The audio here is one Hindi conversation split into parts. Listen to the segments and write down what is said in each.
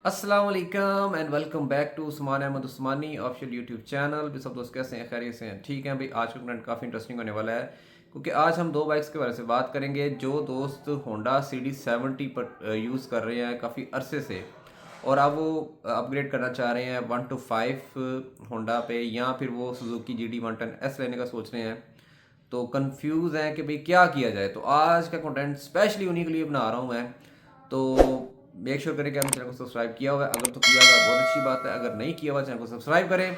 अस्सलाम वालेकुम and welcome back to Usman Ahmad Usmani official YouTube channel. भी सब दोस्त कैसे हैं? खैरियत से हैं? ठीक हैं भाई। आज का कंटेंट काफ़ी इंटरेस्टिंग होने वाला है क्योंकि आज हम दो बाइक्स के बारे में बात करेंगे जो दोस्त होंडा CD70 पर यूज़ कर रहे हैं काफ़ी अरसे से, और अब वो अपग्रेड करना चाह रहे हैं 125 होंडा पे, या फिर वो सुजुकी GD110S लेने का सोच रहे हैं। तो कंफ्यूज हैं कि भाई क्या किया जाए। तो आज का कंटेंट स्पेशली उन्हीं के लिए बना रहा हूँ मैं। तो मेक श्योर करें कि आपने चैनल को सब्सक्राइब किया हुआ है। अगर तो किया हुआ है बहुत अच्छी बात है, अगर नहीं किया हुआ चैनल को सब्सक्राइब करें।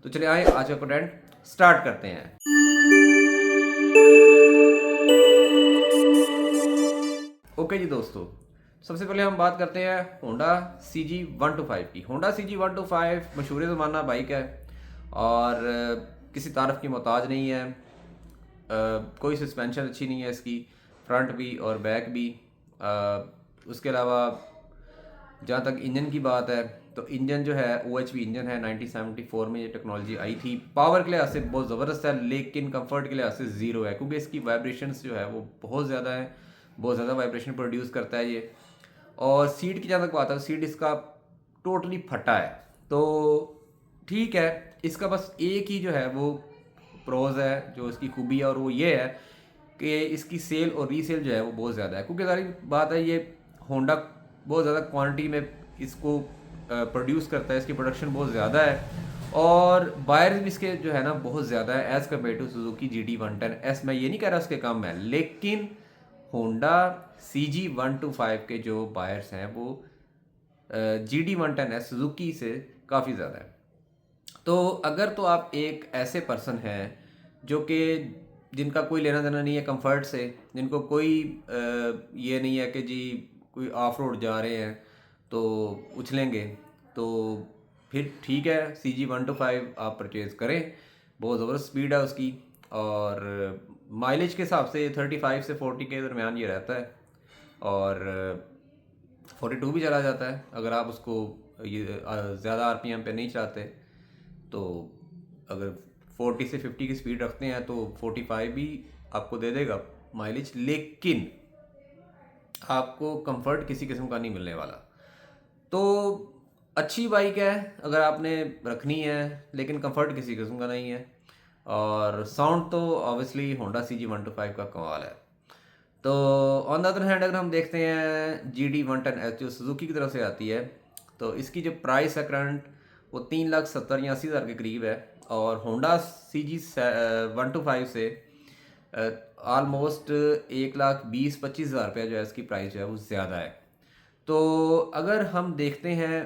तो चलिए आए आज का कंटेंट स्टार्ट करते हैं। ओके जी दोस्तों, सबसे पहले हम बात करते हैं होंडा CG125 की। होंडा CG125 मशहूर ज़माना बाइक है और किसी तारफ़ की मोहताज नहीं है। कोई सस्पेंशन अच्छी नहीं है इसकी, फ्रंट भी और बैक भी। उसके अलावा जहाँ तक इंजन की बात है तो इंजन जो है OHV इंजन है। 1974 में ये टेक्नोलॉजी आई थी। पावर के लिहाज से बहुत ज़बरदस्त है, लेकिन कंफर्ट के लिहाज से ज़ीरो है क्योंकि इसकी वाइब्रेशंस जो है वो बहुत ज़्यादा है, बहुत ज़्यादा वाइब्रेशन प्रोड्यूस करता है ये। और सीट की जहाँ तक बात है, सीट इसका टोटली फटा है। तो ठीक है, इसका बस एक ही जो है वो प्रोज है, जो इसकी खूबी है, और वो ये है कि इसकी सेल और रीसेल जो है वो बहुत ज़्यादा है क्योंकि सारी बात है ये होंडा बहुत ज़्यादा क्वांटिटी में इसको प्रोड्यूस करता है। इसकी प्रोडक्शन बहुत ज़्यादा है और बायर्स भी इसके जो है ना बहुत ज़्यादा है as compare to Suzuki GD110S। मैं ये नहीं कह रहा उसके कम है, लेकिन होंडा CG125 के जो बायर्स हैं वो GD110S सुजुकी से काफ़ी ज़्यादा है। तो अगर तो आप एक ऐसे पर्सन हैं जो कि जिनका कोई लेना देना नहीं है कंफर्ट से, जिनको कोई ये नहीं है कि जी कोई ऑफ रोड जा रहे हैं तो उछलेंगे, तो फिर ठीक है CG125 आप परचेज़ करें। बहुत ज़बरदस्त स्पीड है उसकी और माइलेज के हिसाब से 35 से 40 के दरमियान ये रहता है, और 42 भी चला जाता है अगर आप उसको ये ज़्यादा RPM पे नहीं चाहते। तो अगर 40 से 50 की स्पीड रखते हैं तो 45 भी आपको दे देगा माइलेज, लेकिन आपको कंफर्ट किसी किस्म का नहीं मिलने वाला। तो अच्छी बाइक है अगर आपने रखनी है, लेकिन कंफर्ट किसी किस्म का नहीं है। और साउंड तो ऑब्वियसली होंडा CG125 का कमाल है। तो ऑन द अदर हैंड अगर हम देखते हैं GD110S जो सुजुकी की तरफ से आती है, तो इसकी जो प्राइस है करंट वो 3,70,000 या 80,000 के करीब है। और होंडा CG125 से ऑलमोस्ट 1,20,25,000 रुपया जो है इसकी प्राइस जो है वो ज़्यादा है। तो अगर हम देखते हैं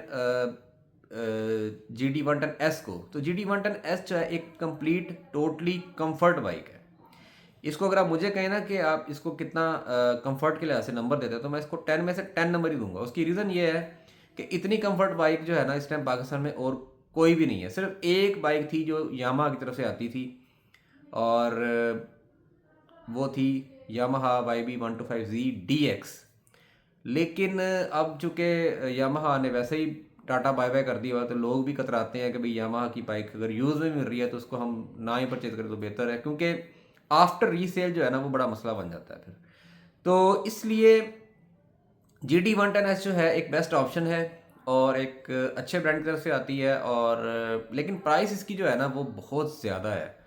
GD110S को, तो GD110S जो है एक कंप्लीट टोटली कंफर्ट बाइक है। इसको अगर आप मुझे कहें ना कि आप इसको कितना कंफर्ट के लिहाज से नंबर देते हो, तो मैं इसको 10 में से 10 नंबर ही दूंगा। उसकी रीज़न ये है कि इतनी कंफर्ट बाइक जो है ना इस टाइम पाकिस्तान में और कोई भी नहीं है। सिर्फ एक बाइक थी जो यामाहा की तरफ से आती थी, और वो थी यामाहा YB125Z DX। लेकिन अब चूंकि यामाहा ने वैसे ही टाटा बाय बाय कर दिया हुआ, तो लोग भी कतराते हैं कि भाई यामाहा की बाइक अगर यूज़ में मिल रही है तो उसको हम ना ही परचेज करें तो बेहतर है, क्योंकि आफ्टर रीसेल जो है ना वो बड़ा मसला बन जाता है फिर। तो इसलिए GD110S जो है एक बेस्ट ऑप्शन है और एक अच्छे ब्रांड की तरफ से आती है। और लेकिन प्राइस इसकी जो है ना वो बहुत ज़्यादा है।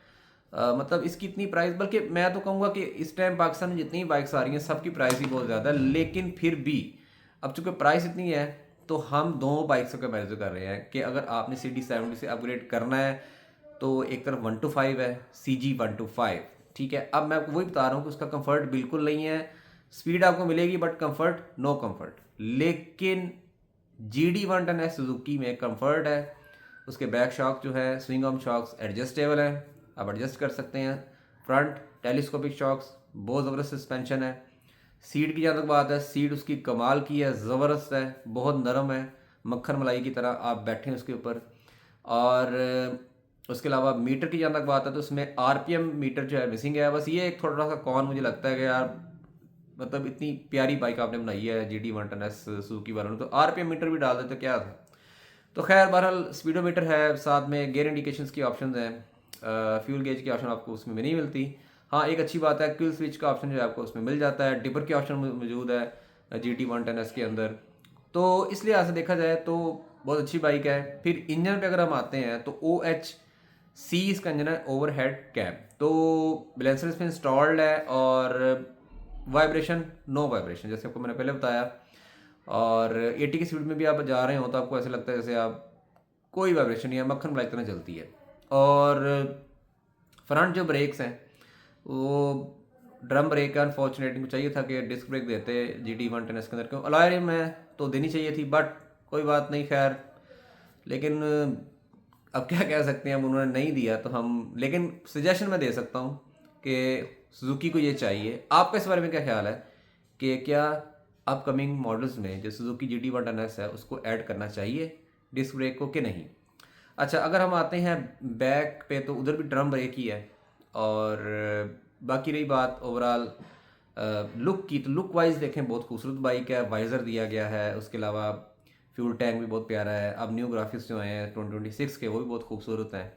मतलब इसकी इतनी प्राइस, बल्कि मैं तो कहूँगा कि इस टाइम पाकिस्तान में जितनी बाइक्स आ रही हैं सबकी प्राइस ही बहुत ज़्यादा है। लेकिन फिर भी अब चूंकि प्राइस इतनी है तो हम दो बाइक्स का कंपेरिजन कर रहे हैं कि अगर आपने CD70 से अपग्रेड करना है तो एक तरफ 125 है CG125। ठीक है, अब मैं आपको वही बता रहा हूँ कि उसका कंफर्ट बिल्कुल नहीं है। स्पीड आपको मिलेगी बट कंफर्ट नो कंफर्ट। लेकिन GD110S सुजुकी में कंफर्ट है। उसके बैक शॉक जो है स्विंग आर्म शॉक्स एडजस्टेबल है, आप एडजस्ट कर सकते हैं। फ्रंट टेलीस्कोपिक शॉक्स, बहुत ज़बरदस्त सस्पेंशन है। सीट की जहाँ तक बात है, सीट उसकी कमाल की है, ज़बरदस्त है, बहुत नरम है, मक्खन मलाई की तरह आप बैठे हैं उसके ऊपर। और उसके अलावा मीटर की जहाँ तक बात है तो उसमें RPM मीटर जो है मिसिंग है। बस ये एक थोड़ा सा कौन मुझे लगता है कि यार मतलब इतनी प्यारी बाइक आपने बनाई है GD110S सुजुकी वालों ने, तो RPM मीटर भी डाल देते क्या था। तो खैर बहरहाल स्पीडोमीटर है, साथ में गेयर इंडिकेशंस की ऑप्शंस हैं। फ्यूल गेज की ऑप्शन आपको उसमें भी नहीं मिलती। हाँ एक अच्छी बात है, क्विल स्विच का ऑप्शन जो है आपको उसमें मिल जाता है। डिपर की ऑप्शन मौजूद है GD110S के अंदर। तो इस लिहाज से देखा जाए तो बहुत अच्छी बाइक है। फिर इंजन पे अगर हम आते हैं तो OHC इसका इंजन है, ओवर हेड कैम। तो बैलेंसर इसमें इंस्टॉल्ड है और वाइब्रेशन, नो वाइब्रेशन, जैसे आपको मैंने पहले बताया। और 80 की स्पीड में भी आप जा रहे हो तो आपको ऐसा लगता है जैसे आप कोई वाइब्रेशन नहीं है, मक्खन बाइक तरह चलती है। और फ्रंट जो ब्रेक्स हैं वो ड्रम ब्रेक है। अनफॉर्चुनेटली मुझे चाहिए था कि डिस्क ब्रेक देते GT110 के अंदर, क्यों अलॉय में तो देनी चाहिए थी, बट कोई बात नहीं, खैर। लेकिन अब क्या कह सकते हैं, अब उन्होंने नहीं दिया तो हम, लेकिन सजेशन मैं दे सकता हूँ कि सुजुकी को ये चाहिए। आपका इस बारे में क्या ख्याल है कि क्या अपकमिंग मॉडल्स में जो सुजुकी GT110S है उसको ऐड करना चाहिए डिस्क ब्रेक को कि नहीं? अच्छा, अगर हम आते हैं बैक पे तो उधर भी ड्रम ब्रेक ही है। और बाकी रही बात ओवरऑल लुक की, तो लुक वाइज देखें बहुत खूबसूरत बाइक है। वाइज़र दिया गया है, उसके अलावा फ्यूल टैंक भी बहुत प्यारा है। अब न्यू ग्राफिक्स जो हैं 2026 के वो भी बहुत खूबसूरत हैं।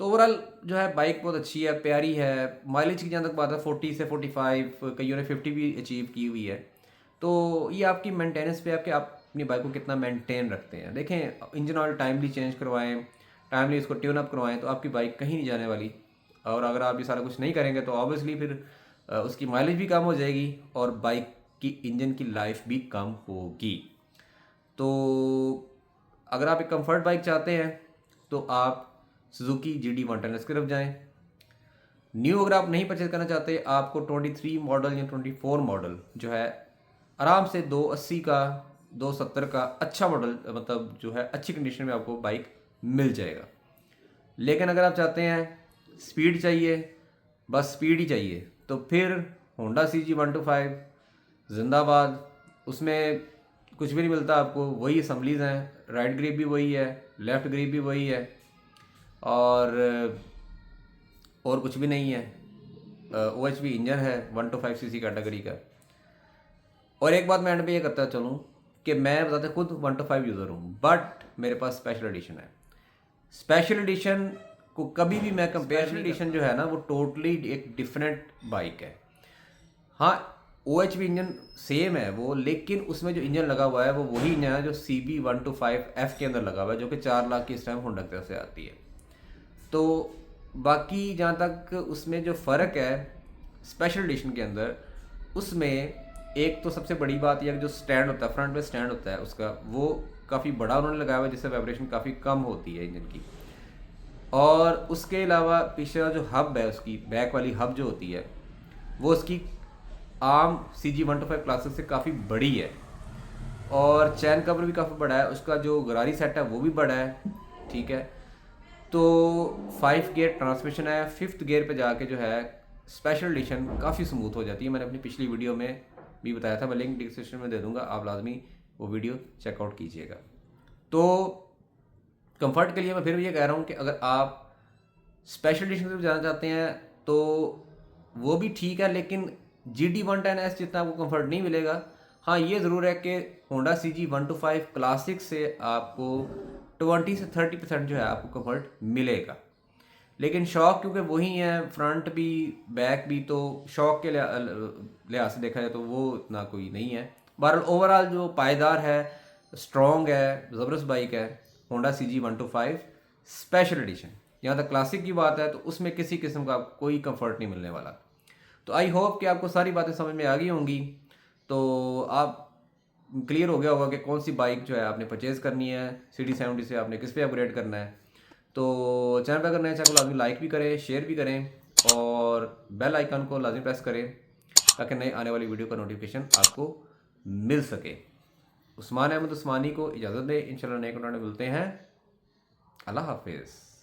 तो ओवरऑल जो है बाइक बहुत अच्छी है, प्यारी है। माइलेज की जहाँ तक बात है 40 से 45, कईयों ने 50 भी अचीव की हुई है। तो ये आपकी मेंटेनेंस पे आपके, आप अपनी बाइक को कितना मेंटेन रखते हैं। देखें, इंजन ऑयल टाइमली चेंज करवाएं, टाइमली इसको ट्यून अप करवाएं, तो आपकी बाइक कहीं नहीं जाने वाली। और अगर आप ये सारा कुछ नहीं करेंगे तो ऑब्वियसली फिर उसकी माइलेज भी कम हो जाएगी और बाइक की इंजन की लाइफ भी कम होगी। तो अगर आप एक कंफर्ट बाइक चाहते हैं तो आप सुजुकी GT110S की तरफ जाएं। न्यू अगर आप नहीं परचेज करना चाहते, आपको 23 मॉडल या 24 मॉडल जो है आराम से 280 का, 270 का अच्छा मॉडल, मतलब जो है अच्छी कंडीशन में आपको बाइक मिल जाएगा। लेकिन अगर आप चाहते हैं स्पीड चाहिए, बस स्पीड ही चाहिए, तो फिर होंडा CG125 जिंदाबाद। उसमें कुछ भी नहीं मिलता आपको, वही असम्बलीज हैं, राइट ग्रिप भी वही है, लेफ़्ट ग्रिप भी वही है, और कुछ भी नहीं है। OHP इंजन है 125cc कैटेगरी का। और एक बात मैं एंड पे ये करता चलूँ कि मैं बताते खुद 125 यूज़र हूँ, बट मेरे पास स्पेशल एडिशन है। स्पेशल एडिशन को कभी भी मैं कंपेयर, स्पेशल एडिशन जो है ना वो टोटली एक डिफरेंट बाइक है। हाँ, OHP इंजन सेम है वो, लेकिन उसमें जो इंजन लगा हुआ है वो वही इंजन है जो CB125F के अंदर लगा हुआ है, जो कि 4 लाख की इस टाइम होंडा की तरफ से आती है। तो बाकी जहाँ तक उसमें जो फ़र्क है स्पेशल एडिशन के अंदर, उसमें एक तो सबसे बड़ी बात यह जो स्टैंड होता है, फ्रंट में स्टैंड होता है उसका, वो काफ़ी बड़ा उन्होंने लगाया हुआ है, जिससे वाइब्रेशन काफ़ी कम होती है इंजन की। और उसके अलावा पीछे जो हब है, उसकी बैक वाली हब जो होती है, वो उसकी आम CG125 क्लासिक से काफ़ी बड़ी है। और चैन कवर भी काफ़ी बड़ा है, उसका जो गरारी सेट है वो भी बड़ा है, ठीक है। तो 5 गियर ट्रांसमिशन है, 5th गियर पे जाके जो है स्पेशल एडिशन काफ़ी स्मूथ हो जाती है। मैंने अपनी पिछली वीडियो में भी बताया था, मैं लिंक डिस्क्रिप्शन में दे दूंगा, आप लाजमी वो वीडियो चेकआउट कीजिएगा। तो कंफर्ट के लिए मैं फिर भी ये कह रहा हूँ कि अगर आप स्पेशल एडिशन से जाना चाहते हैं तो वो भी ठीक है, लेकिन GT110S जितना आपको कंफर्ट नहीं मिलेगा। हाँ, ये ज़रूर है कि होंडा CG125 क्लासिक से आपको 20 से 30% जो है आपको कंफर्ट मिलेगा। लेकिन शौक क्योंकि वही है, फ्रंट भी बैक भी, तो शौक के लिहाज से देखा जाए तो वो इतना कोई नहीं है। बहरहाल ओवरऑल जो पायदार है, स्ट्रॉन्ग है, ज़बरदस्त बाइक है होंडा CG125 स्पेशल एडिशन। यहाँ तक क्लासिक की बात है तो उसमें किसी किस्म का कोई कंफर्ट नहीं मिलने वाला। तो आई होप कि आपको सारी बातें समझ में आ गई होंगी, तो आप क्लियर हो गया होगा कि कौन सी बाइक जो है आपने परचेज़ करनी है, CD70 से आपने किस पे अपग्रेड करना है। तो चैनल पर अगर नए चैनल को लाजमी लाइक भी करें, शेयर भी करें और बेल आइकन को लाजमी प्रेस करें ताकि नए आने वाली वीडियो का नोटिफिकेशन आपको मिल सके। उस्मान अहमद उस्मानी को इजाज़त दें, इंशाल्लाह नए कंटेंट में मिलते हैं। अल्लाह हाफिज़।